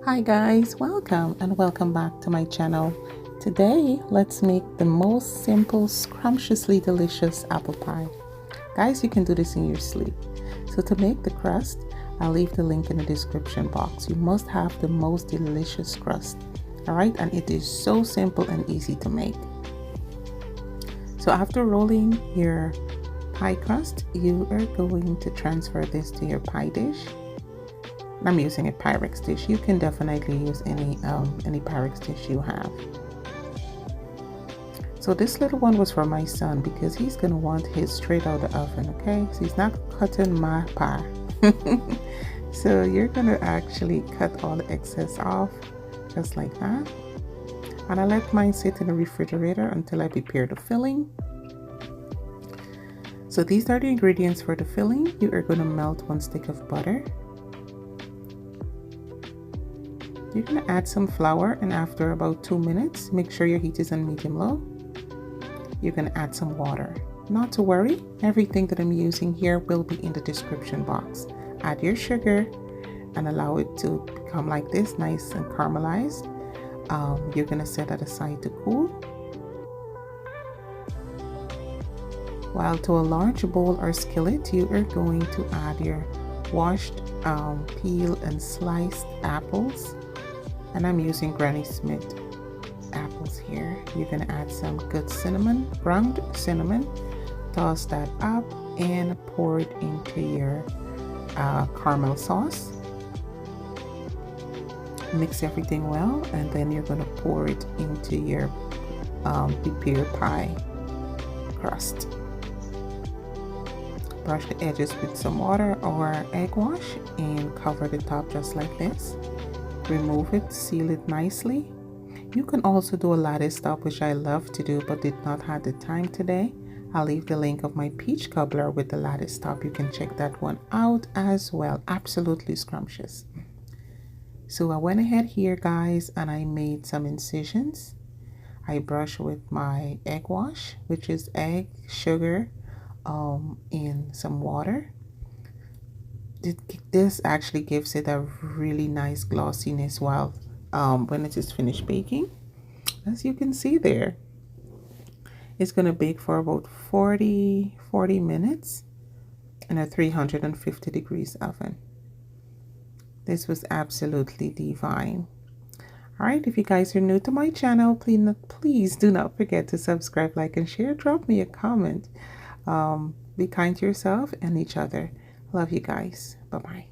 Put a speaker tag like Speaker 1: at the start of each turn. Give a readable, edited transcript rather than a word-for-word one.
Speaker 1: Hi guys, welcome and welcome back to my channel. Today let's make the most simple, scrumptiously delicious apple pie. Guys, you can do this in your sleep. So to make the crust, I'll leave the link in the description box. You must have the most delicious crust. Alright, and it is so simple and easy to make. So after rolling your pie crust, you are going to transfer this to your pie dish. I'm using a Pyrex dish. You can definitely use any Pyrex dish you have. So this little one was for my son because he's gonna want his straight out of the oven, okay? So he's not cutting my pie. So you're gonna actually cut all the excess off, just like that. And I let mine sit in the refrigerator until I prepare the filling. So these are the ingredients for the filling. You are gonna melt 1 stick of butter. You're going to add some flour, and after about 2 minutes, make sure your heat is on medium-low. You're going to add some water. Not to worry, everything that I'm using here will be in the description box. Add your sugar and allow it to become like this, nice and caramelized. You're going to set that aside to cool. While to a large bowl or skillet, you are going to add your washed, peeled and sliced apples. And I'm using Granny Smith apples here. You're going to add some good cinnamon, ground cinnamon. Toss that up and pour it into your caramel sauce. Mix everything well, and then you're going to pour it into your prepared pie crust. Brush the edges with some water or egg wash and cover the top just like this. Remove it, seal it nicely. You can also do a lattice top, which I love to do but did not have the time today. I'll leave the link of my peach cobbler with the lattice top. You can check that one out as well. Absolutely scrumptious. So I went ahead here, guys, and I made some incisions. I brush with my egg wash, which is egg, sugar, in some water. This actually gives it a really nice glossiness while when it is finished baking. As you can see there, it's going to bake for about 40 minutes in a 350 degrees oven. This was absolutely divine. All right, if you guys are new to my channel, please do not forget to subscribe, like and share. Drop me a comment. Be kind to yourself and each other. Love you guys. Bye-bye.